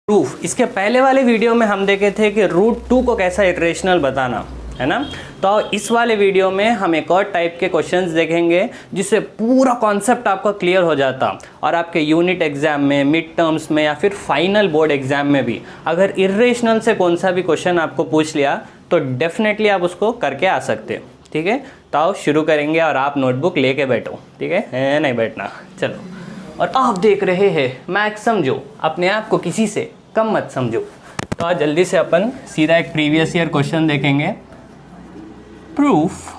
Proof. इसके पहले वाले वीडियो में हम देखे थे कि √2 को कैसा इटरेशनल बताना है ना। तो इस वाले वीडियो में हम एक और टाइप के क्वेश्चंस देखेंगे जिससे पूरा कॉन्सेप्ट आपका क्लियर हो जाता और आपके यूनिट एग्जाम में, मिड टर्म्स में या फिर फाइनल बोर्ड एग्जाम में भी अगर इरेशनल से कौन सा भी क्वेश्चन आपको पूछ लिया तो डेफिनेटली आप उसको करके आ सकते। ठीक है, तो आओ शुरू करेंगे और आप नोटबुक लेके बैठो। ठीक है, नहीं बैठना, चलो। और आप देख रहे हैं मैथ्स समझो, अपने आप को किसी से कम मत समझो। तो आज जल्दी से अपन सीधा एक प्रीवियस ईयर क्वेश्चन देखेंगे। Proof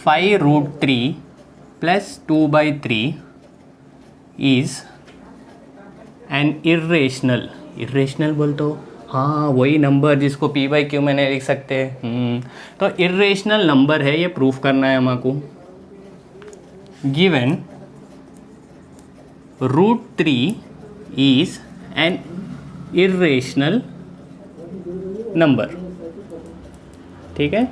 5√3 + 2/3 is an irrational. Irrational बोल तो हाँ वही नंबर जिसको p/q में नहीं लिख सकते। तो इरेशनल नंबर है, ये प्रूफ करना है हमको। Given √3 is an irrational number. ठीक है,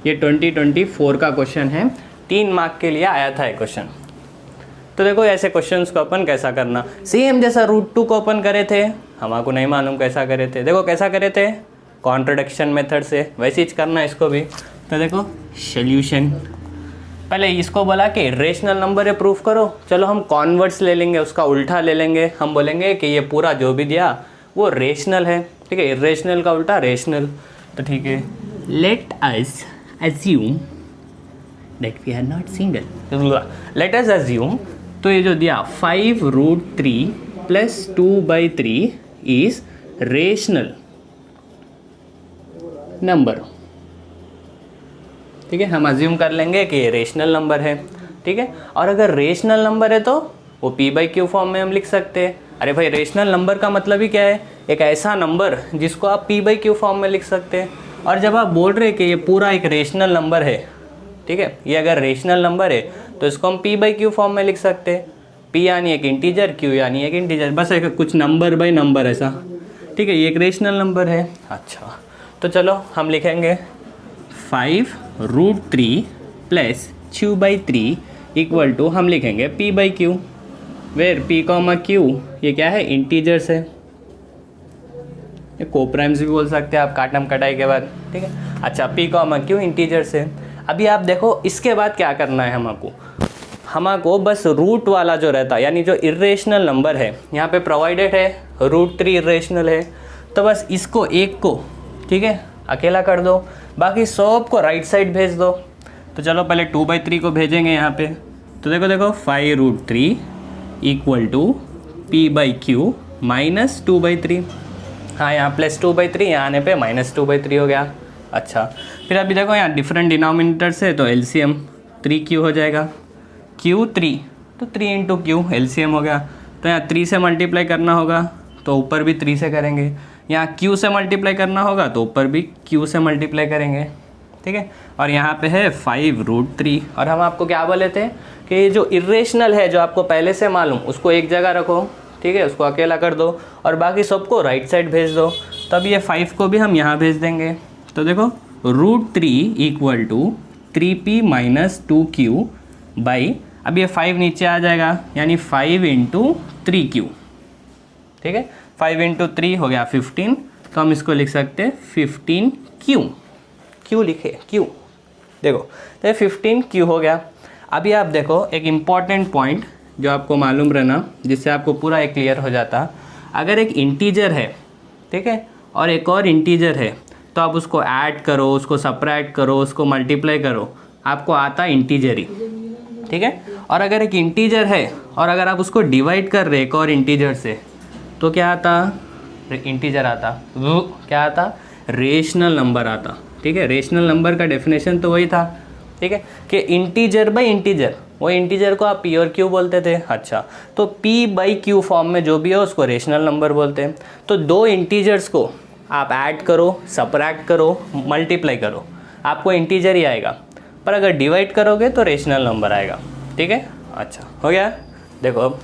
ये 2024 का क्वेश्चन है, 3 मार्क के लिए आया था ये क्वेश्चन। तो देखो ऐसे क्वेश्चंस को अपन कैसा करना, सेम जैसा √2 को अपन करे थे, हमको नहीं मालूम कैसा करे थे। देखो कैसा करे थे, कॉन्ट्रडिक्शन मेथड से, वैसे ही करना इसको भी। तो देखो सॉल्यूशन, पहले इसको बोला कि इरेशनल नंबर है प्रूफ करो, चलो हम कॉन्वर्स ले लेंगे, उसका उल्टा ले लेंगे। हम बोलेंगे कि ये पूरा जो भी दिया वो रेशनल है। ठीक है, इरेशनल का उल्टा रेशनल। तो ठीक है, let us assume that we are not single. Let us assume, तो ये जो दिया 5√3 + 2/3 इज रेशनल नंबर। ठीक है, हम अज्यूम कर लेंगे कि ये रेशनल नंबर है। ठीक है, और अगर रेशनल नंबर है तो वो p/q फॉर्म में हम लिख सकते हैं। अरे भाई, रेशनल नंबर का मतलब ही क्या है, एक ऐसा नंबर जिसको आप p/q फॉर्म में लिख सकते हैं। और जब आप बोल रहे हैं कि ये पूरा एक रेशनल नंबर है, ठीक है, ये अगर रेशनल नंबर है तो इसको हम p/q फॉर्म में लिख सकते हैं। p यानी एक इंटीजर, q यानी एक इंटीजर, बस एक कुछ नंबर बाय नंबर ऐसा। ठीक है, ये एक रेशनल नंबर है। अच्छा, तो चलो हम लिखेंगे 5√3 + 2/3 इक्वल टू, हम लिखेंगे p/q, वेर p, ये क्या है, इंटीजर्स है। ये कोप्राइम्स भी बोल सकते हैं आप काटम कटाई के बाद। ठीक है, अच्छा p, इंटीजर्स है। अभी आप देखो इसके बाद क्या करना है हमको बस रूट वाला जो रहता है, यानी जो इरेशनल नंबर है यहाँ पे प्रोवाइडेड है, √3 इरेशनल है, तो बस इसको एक को, ठीक है, अकेला कर दो, बाकी सब को राइट साइड भेज दो। तो चलो पहले 2/3 को भेजेंगे यहाँ पे। तो देखो 5√3 इक्वल टू p/q - 2/3। हाँ, यहाँ +2/3, यहाँ आने पे -2/3 हो गया। अच्छा, फिर अभी देखो यहाँ डिफरेंट डिनोमिनेटर से, तो LCM 3q हो जाएगा। q 3, तो 3 × q LCM हो गया। तो यहाँ 3 से मल्टीप्लाई करना होगा तो ऊपर भी 3 से करेंगे, यहाँ q से मल्टीप्लाई करना होगा तो ऊपर भी q से मल्टीप्लाई करेंगे। ठीक है, और यहाँ पे है 5√3। और हम आपको क्या बोले थे कि ये जो इरेशनल है, जो आपको पहले से मालूम, उसको एक जगह रखो। ठीक है, उसको अकेला कर दो और बाकी सबको राइट साइड भेज दो। तब ये 5 को भी हम यहाँ भेज देंगे। तो देखो √3 equal to 3p - 2q by, अब ये 5 नीचे आ जाएगा, यानी 5 × 3q। ठीक है, 5 × 3 हो गया 15, तो हम इसको लिख सकते हैं 15q। क्यों लिखे, क्यों, देखो तो ये 15q हो गया। अभी आप देखो एक इम्पॉर्टेंट पॉइंट जो आपको मालूम रहना, जिससे आपको पूरा एक क्लियर हो जाता। अगर एक इंटीजर है, ठीक है, और एक और इंटीजर है, तो आप उसको ऐड करो, उसको सब्ट्रैक्ट करो, उसको मल्टीप्लाई करो, आपको आता इंटीजर ही। ठीक है, और अगर एक इंटीजर है और अगर आप उसको डिवाइड कर रहे एक और इंटीजर से, तो क्या आता, इंटीजर आता, वो क्या आता, रेशनल नंबर आता। ठीक है, रेशनल नंबर का डेफिनेशन तो वही था। ठीक है, कि इंटीजर बाय इंटीजर, वो इंटीजर को आप p और q बोलते थे। अच्छा, तो p/q फॉर्म में जो भी है उसको रेशनल नंबर बोलते हैं। तो दो इंटीजर्स को आप ऐड करो, सब्ट्रैक्ट करो, मल्टीप्लाई करो, आपको इंटीजर ही आएगा, पर अगर डिवाइड करोगे तो रेशनल नंबर आएगा। ठीक है, अच्छा हो गया। देखो अब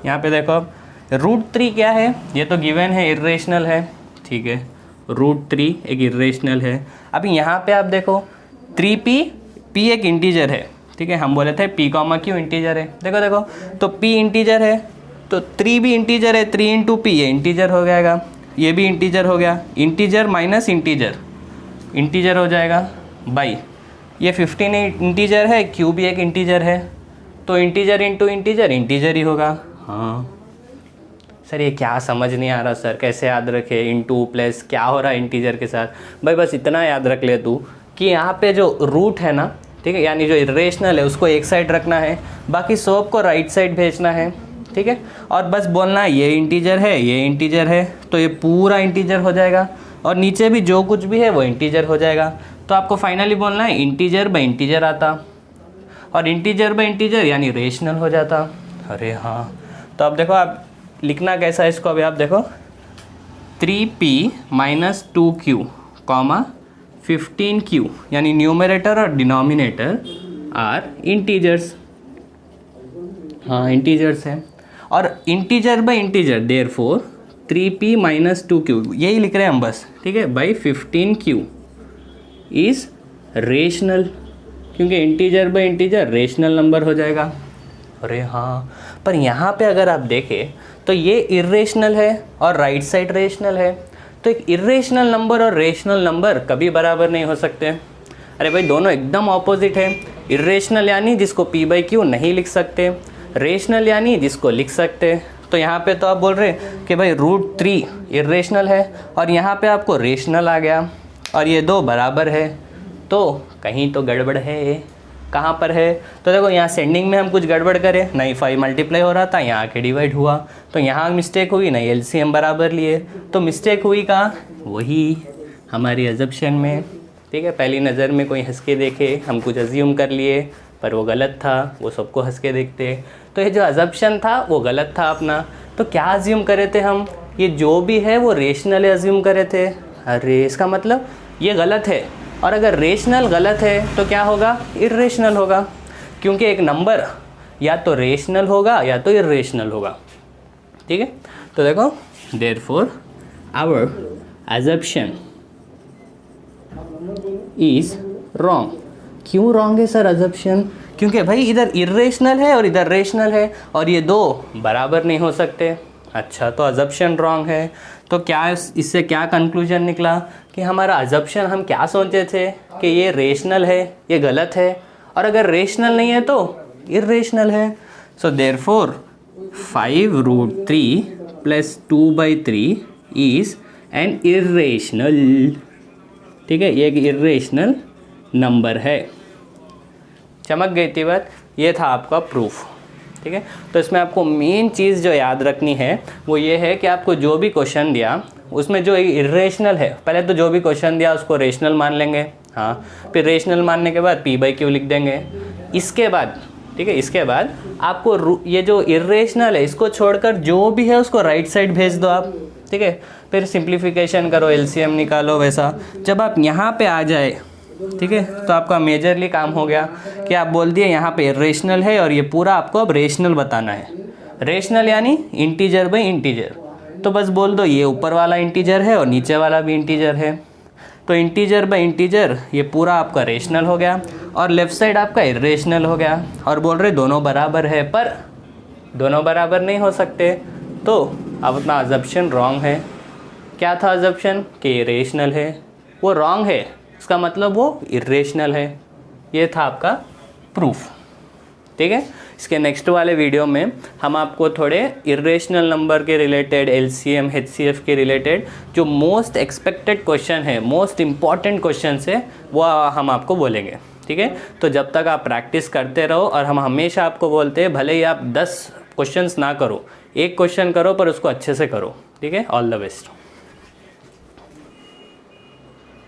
यहाँ पे देखो, अब √3 क्या है, ये तो गिवन है, इरेशनल है। ठीक है, √3 एक इरेशनल है। अभी यहाँ पे आप देखो 3p, p एक इंटीजर है, ठीक है, हम बोले थे p कॉमा क्यू इंटीजर है। देखो देखो, तो p इंटीजर है तो 3 भी इंटीजर है, 3 इंटू पी ये इंटीजर हो जाएगा, ये भी इंटीजर हो गया, इंटीजर माइनस इंटीजर इंटीजर हो जाएगा बाई ये 15 इंटीजर है, क्यू भी एक इंटीजर है, तो इंटीजर इंटू इंटीजर इंटीजर ही होगा। हाँ सर ये क्या समझ नहीं आ रहा सर, कैसे याद रखे, इंटू प्लस क्या हो रहा है इंटीजर के साथ। भाई बस इतना याद रख ले तू कि यहाँ पे जो रूट है ना, ठीक है, यानी जो इरेशनल है उसको एक साइड रखना है, बाकी सब को राइट साइड भेजना है, ठीक है। और बस बोलना है ये इंटीजर है, ये इंटीजर है, तो ये पूरा इंटीजर हो जाएगा, और नीचे भी जो कुछ भी है वो इंटीजर हो जाएगा। तो आपको फाइनली बोलना है इंटीजर बाई इंटीजर आता, और इंटीजर बाई इंटीजर यानी रेशनल हो जाता। अरे हाँ, तो अब देखो आप लिखना कैसा है इसको, अभी आप देखो 3p minus 2q comma 15q, यानी न्यूमरेटर और डिनोमिनेटर आर इंटीजर्स। हाँ इंटीजर्स है, और integer by integer therefore 3p minus 2q यही लिख रहे हैं हम बस, ठीक है, बाई 15q इज़ रेशनल, क्योंकि integer by integer rational number हो जाएगा। अरे हाँ, पर यहाँ पे अगर आप देखें तो ये इरेशनल है और राइट साइड रेशनल है, तो एक इरेशनल नंबर और रेशनल नंबर कभी बराबर नहीं हो सकते। अरे भाई दोनों एकदम ऑपोजिट है, इरेशनल यानी जिसको p बाई क्यू नहीं लिख सकते, रेशनल यानी जिसको लिख सकते। तो यहाँ पे तो आप बोल रहे कि भाई √3 इरेशनल है और यहाँ पे आपको रेशनल आ गया, और ये दो बराबर है, तो कहीं तो गड़बड़ है। कहाँ पर है? तो देखो यहाँ सेंडिंग में हम कुछ गड़बड़ करें, नहीं 5 मल्टीप्लाई हो रहा था, यहाँ आके डिवाइड हुआ, तो यहाँ मिस्टेक हुई, नहीं एलसीएम बराबर लिए, तो मिस्टेक हुई कहाँ? वही हमारी अजम्पशन में, ठीक है। पहली नज़र में कोई हंस के देखे, हम कुछ अज्यूम कर लिए, पर वो गलत था, वो सबको हंस के देखते। तो ये जो अजम्पशन था वो गलत था अपना। तो क्या अज्यूम करे थे हम? ये जो भी है वो रेशनल अज्यूम करे थे। अरे इसका मतलब ये गलत है, और अगर रेशनल गलत है तो क्या होगा? इरेशनल होगा, क्योंकि एक नंबर या तो रेशनल होगा या तो इरेशनल होगा, ठीक है। तो देखो therefore our assumption is wrong. क्यों रॉन्ग है सर अजम्पशन? क्योंकि भाई इधर इरेशनल है और इधर रेशनल है, और ये दो बराबर नहीं हो सकते। अच्छा, तो अजम्पशन रॉन्ग है। तो क्या इससे क्या कंक्लूजन निकला कि हमारा अजम्पशन हम क्या सोचे थे कि ये रेशनल है, ये गलत है, और अगर रेशनल नहीं है तो इरेशनल है। So therefore 5√3 + 2/3 is an irrational, ठीक है, ये एक इरेशनल नंबर है। चमक गई थी बात। ये था आपका प्रूफ, ठीक है। तो इसमें आपको मेन चीज़ जो याद रखनी है वो ये है कि आपको जो भी क्वेश्चन दिया उसमें जो इरेशनल है, पहले तो जो भी क्वेश्चन दिया उसको रेशनल मान लेंगे, हाँ, फिर रेशनल मानने के बाद p/q लिख देंगे। इसके बाद, ठीक है, इसके बाद आपको ये जो इरेशनल है इसको छोड़कर जो भी है उसको राइट साइड भेज दो आप, ठीक है। फिर सिंप्लीफिकेशन करो, एलसीएम निकालो, वैसा जब आप यहाँ पे आ जाए, ठीक है, तो आपका मेजरली काम हो गया कि आप बोल दिए यहाँ पे इरेशनल है और ये पूरा आपको अब रेशनल बताना है। रेशनल यानी इंटीजर बाई इंटीजर, तो बस बोल दो ये ऊपर वाला इंटीजर है और नीचे वाला भी इंटीजर है, तो इंटीजर बाई इंटीजर ये पूरा आपका रेशनल हो गया, और लेफ्ट साइड आपका इरेशनल हो गया। और बोल रहे दोनों बराबर है, पर दोनों बराबर नहीं हो सकते, तो अब अपना अजम्पशन रॉन्ग है। क्या था अजम्पशन? कि ये रेशनल है, वो रॉन्ग है, इसका मतलब वो इरेशनल है। ये था आपका प्रूफ, ठीक है। इसके नेक्स्ट वाले वीडियो में हम आपको थोड़े इरेशनल नंबर के रिलेटेड, एलसीएम, एचसीएफ के रिलेटेड जो मोस्ट एक्सपेक्टेड क्वेश्चन है, मोस्ट इम्पॉर्टेंट क्वेश्चन है, वो हम आपको बोलेंगे, ठीक है। तो जब तक आप प्रैक्टिस करते रहो, और हम हमेशा आपको बोलते हैं भले ही आप 10 क्वेश्चंस ना करो, एक क्वेश्चन करो पर उसको अच्छे से करो, ठीक है। All the best.